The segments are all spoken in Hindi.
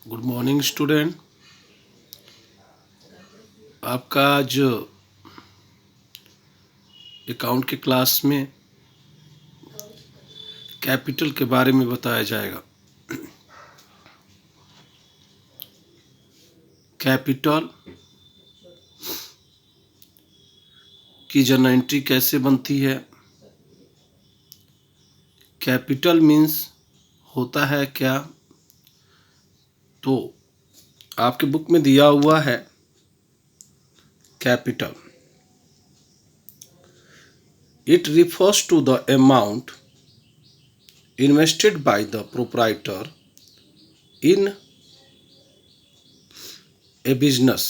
Good morning student. आपका आज अकाउंट के क्लास में कैपिटल के बारे में बताया जाएगा। कैपिटल की जर्नल एंट्री कैसे बनती है। कैपिटल मीन्स होता है क्या, तो आपके बुक में दिया हुआ है capital. It refers to the amount invested by the proprietor in a business,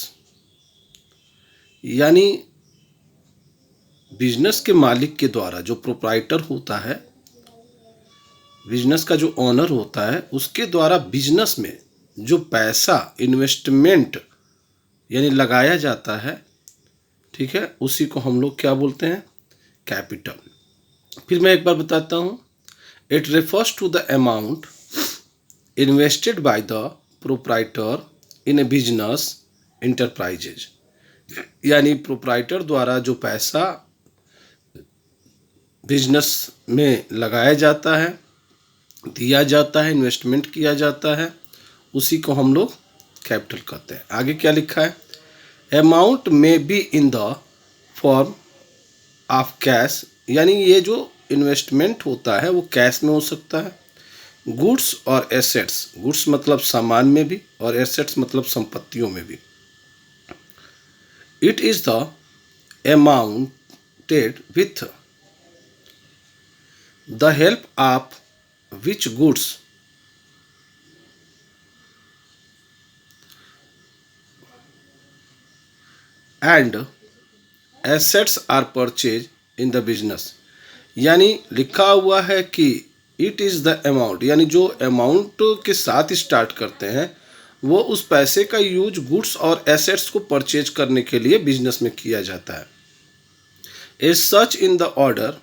यानी बिजनेस के मालिक के द्वारा, जो प्रोप्राइटर होता है, बिजनेस का जो ऑनर होता है, उसके द्वारा बिजनेस में जो पैसा इन्वेस्टमेंट यानी लगाया जाता है, ठीक है, उसी को हम लोग क्या बोलते हैं, कैपिटल। फिर मैं एक बार बताता हूँ। It refers to the amount invested by the proprietor in a business enterprises, यानी प्रोप्राइटर द्वारा जो पैसा बिजनेस में लगाया जाता है, दिया जाता है, इन्वेस्टमेंट किया जाता है, उसी को हम लोग कैपिटल कहते हैं। आगे क्या लिखा है, अमाउंट में be in the form of cash, यानी ये जो इन्वेस्टमेंट होता है वो कैश में हो सकता है, गुड्स और एसेट्स, गुड्स मतलब सामान में भी और एसेट्स मतलब संपत्तियों में भी। It is the amounted with the help of which goods and assets are purchase in the business, यानी लिखा हुआ है कि इट इज़ द अमाउंट, यानी जो अमाउंट के साथ स्टार्ट करते हैं वो उस पैसे का यूज गुड्स और एसेट्स को परचेज करने के लिए बिजनेस में किया जाता है। As such in the order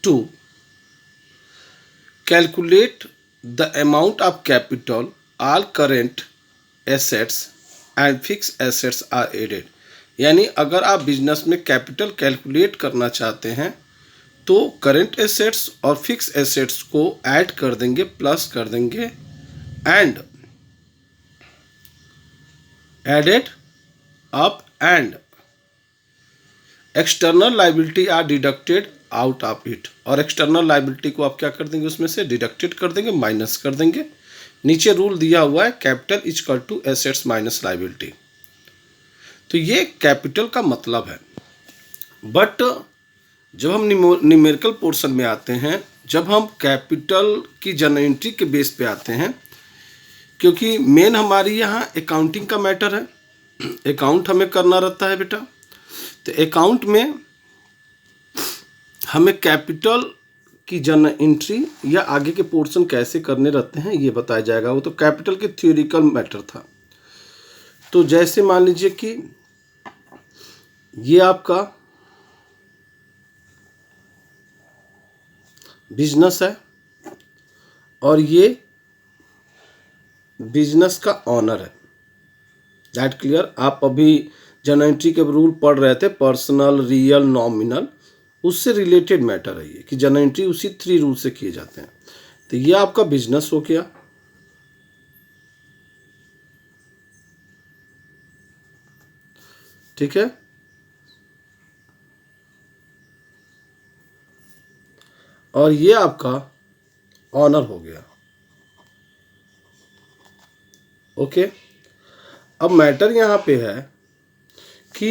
to calculate the amount of capital all current assets and fix assets are added, यानी अगर आप बिजनेस में कैपिटल कैलकुलेट करना चाहते हैं तो करेंट एसेट्स और फिक्स एसेट्स को ऐड कर देंगे, प्लस कर देंगे, and added up and external liability are deducted out of it, और एक्सटर्नल लायबिलिटी को आप क्या कर देंगे, उसमें से डिडक्टेड कर देंगे, माइनस कर देंगे। नीचे रूल दिया हुआ है capital is equal to assets minus liability. तो ये कैपिटल का मतलब है। बट जब हम न्यूमेरिकल पोर्शन में आते हैं, जब हम कैपिटल की जर्नल एंट्री के बेस पे आते हैं, क्योंकि मेन हमारी यहाँ अकाउंटिंग का मैटर है, अकाउंट हमें करना रहता है बेटा, तो अकाउंट में हमें कैपिटल की जर्नल एंट्री या आगे के पोर्शन कैसे करने रहते हैं ये बताया जाएगा। वो तो कैपिटल के थ्योरिकल मैटर था। तो जैसे मान लीजिए कि ये आपका बिजनेस है और ये बिजनेस का ऑनर है। That clear. आप अभी जर्नल एंट्री के रूल पढ़ रहे थे, पर्सनल, रियल, नॉमिनल, उससे रिलेटेड मैटर है ये कि जर्नल एंट्री उसी 3 रूल से किए जाते हैं। तो ये आपका बिजनेस हो गया, ठीक है, और ये आपका ऑनर हो गया। ओके। अब मैटर यहाँ पे है कि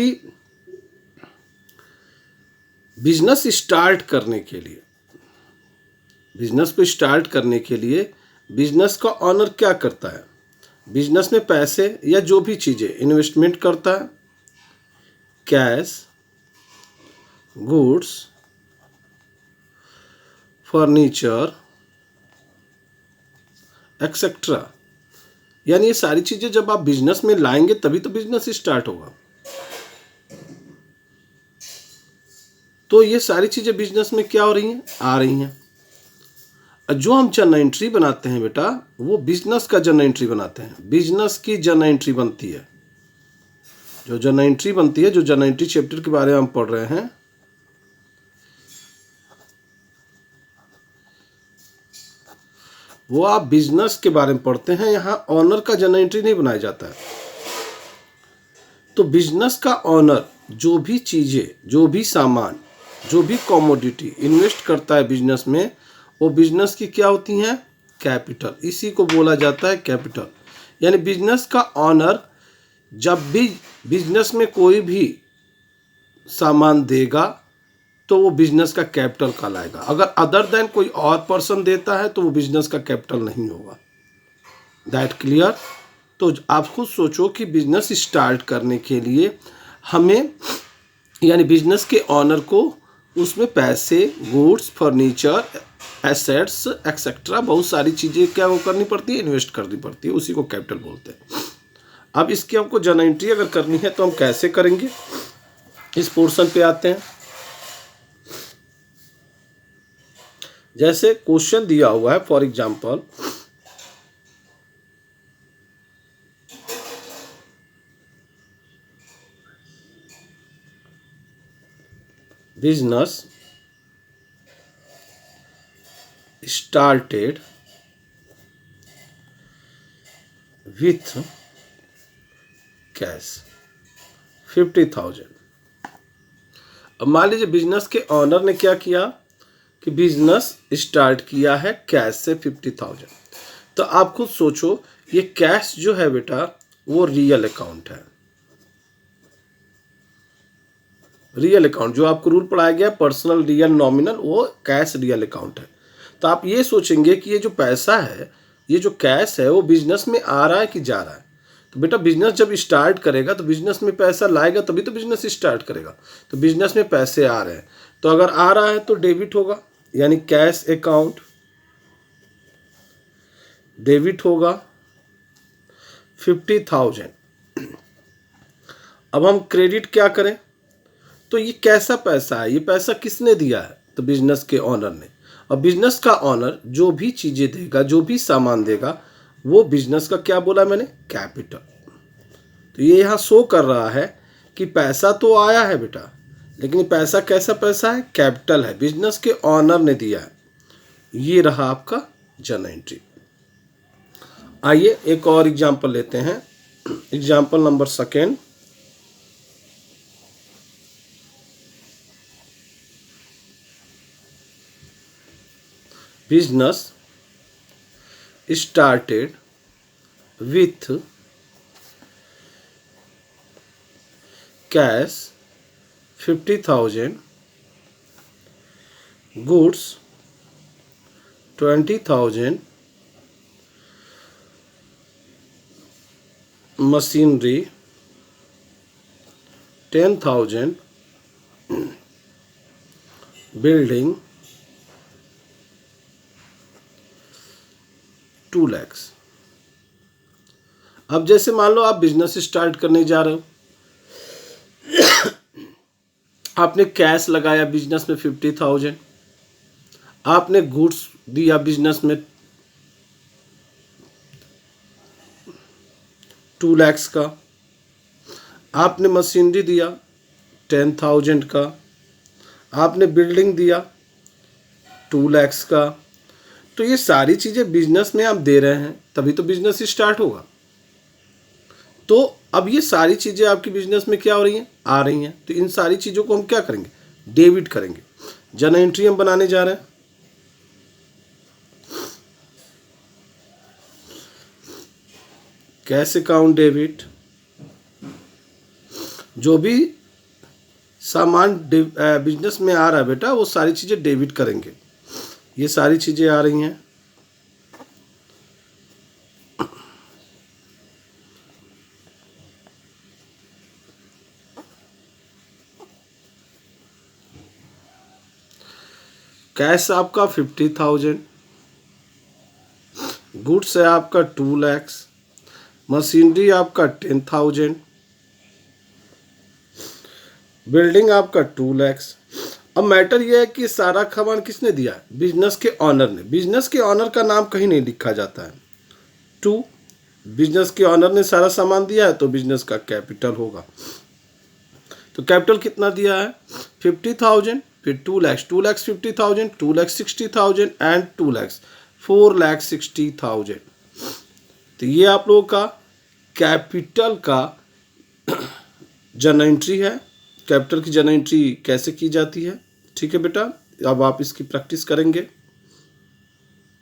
बिजनेस स्टार्ट करने के लिए, बिजनेस को स्टार्ट करने के लिए बिजनेस का ऑनर क्या करता है, बिजनेस में पैसे या जो भी चीज़ें इन्वेस्टमेंट करता है, कैश, गुड्स, फर्नीचर एक्सेट्रा, यानी ये सारी चीज़ें जब आप बिजनेस में लाएंगे तभी तो बिजनेस स्टार्ट होगा। तो ये सारी चीज़ें बिजनेस में क्या हो रही हैं, आ रही हैं। जो हम जर्नल एंट्री बनाते हैं बेटा, वो बिजनेस का जर्नल एंट्री बनाते हैं, बिजनेस की जर्नल एंट्री बनती है। जो जर्नल एंट्री बनती है, जो जर्नल एंट्री चैप्टर के बारे में हम पढ़ रहे हैं, वो आप बिजनेस के बारे में पढ़ते हैं। यहाँ ऑनर का जर्नल एंट्री नहीं बनाया जाता है। तो बिजनेस का ऑनर जो भी चीजें, जो भी सामान, जो भी कमोडिटी इन्वेस्ट करता है बिजनेस में, वो बिजनेस की क्या होती हैं? कैपिटल। इसी को बोला जाता है कैपिटल। यानी बिजनेस का ऑनर जब भी बिजनेस में कोई भी सामान देगा तो वो बिजनेस का कैपिटल कहलाएगा। अगर अदर देन कोई और पर्सन देता है तो वो बिजनेस का कैपिटल नहीं होगा। That clear? तो आप खुद सोचो कि बिजनेस स्टार्ट करने के लिए हमें, यानी बिजनेस के ऑनर को, उसमें पैसे, गुड्स, फर्नीचर, एसेट्स एक्सेट्रा बहुत सारी चीज़ें क्या वो करनी पड़ती है? इन्वेस्ट करनी पड़ती है। उसी को कैपिटल बोलते हैं। अब इसकी हमको जर्नल एंट्री अगर करनी है तो हम कैसे करेंगे? इस पोर्शन पे आते हैं। जैसे क्वेश्चन दिया हुआ है, for example, business started with cash 50,000। अब मान लीजिए बिजनेस के ऑनर ने क्या किया कि बिजनेस स्टार्ट किया है कैश से 50,000। तो आप खुद सोचो, ये कैश जो है बेटा वो रियल अकाउंट है। रियल अकाउंट जो आपको रूल पढ़ाया गया, पर्सनल, रियल, नॉमिनल, वो कैश रियल अकाउंट है। तो आप ये सोचेंगे कि ये जो पैसा है, ये जो कैश है, वो बिजनेस में आ रहा है कि जा रहा है? तो बेटा बिजनेस जब स्टार्ट करेगा तो बिजनेस में पैसा लाएगा तभी तो बिजनेस स्टार्ट करेगा। तो बिजनेस में पैसे आ रहे हैं, तो अगर आ रहा है तो डेबिट होगा, यानी कैश अकाउंट डेबिट होगा 50,000। अब हम क्रेडिट क्या करें? तो ये कैसा पैसा है? ये पैसा किसने दिया है? तो बिजनेस के ऑनर ने। और बिजनेस का ऑनर जो भी चीजें देगा, जो भी सामान देगा, वो बिजनेस का क्या बोला मैंने? कैपिटल। तो ये यहाँ शो कर रहा है कि पैसा तो आया है बेटा, लेकिन ये पैसा कैसा पैसा है? कैपिटल है, बिजनेस के ऑनर ने दिया है। ये रहा आपका जर्नल एंट्री। आइए एक और एग्जाम्पल लेते हैं। Example number second. Business started with cash 50,000, goods 20,000, machinery 10,000, building 2 lakh. अब जैसे मान लो आप बिजनेस स्टार्ट करने जा रहे हो, आपने कैश लगाया बिजनेस में 50,000, आपने गुड्स दिया बिजनेस में 2 लाख का, आपने मशीनरी दिया 10,000 का, आपने बिल्डिंग दिया 2 लाख का। तो ये सारी चीज़ें बिजनेस में आप दे रहे हैं, तभी तो बिजनेस स्टार्ट होगा। तो अब ये सारी चीज़ें आपकी बिजनेस में क्या हो रही हैं? आ रही हैं। तो इन सारी चीज़ों को हम क्या करेंगे? डेबिट करेंगे। जर्नल एंट्री हम बनाने जा रहे हैं। कैश अकाउंट डेबिट, जो भी सामान बिजनेस में आ रहा है बेटा, वो सारी चीज़ें डेबिट करेंगे। ये सारी चीज़ें आ रही हैं। कैश आपका 50,000, गुड्स है आपका 2 लाख, मशीनरी आपका 10,000, बिल्डिंग आपका 2 लाख। अब मैटर ये है कि सारा सामान किसने दिया है? बिजनेस के ऑनर ने। बिजनेस के ऑनर का नाम कहीं नहीं लिखा जाता है। 2, बिजनेस के ऑनर ने सारा सामान दिया है तो बिजनेस का कैपिटल होगा। तो कैपिटल कितना दिया है? 50,000, फिर 2 लाख, 2 लाख 50,000, 2 लाख 60,000 एंड 2 लाख 4,60,000। तो ये आप लोगों का कैपिटल का जर्नल एंट्री है। कैपिटल की जर्नल एंट्री कैसे की जाती है, ठीक है बेटा, अब आप इसकी प्रैक्टिस करेंगे।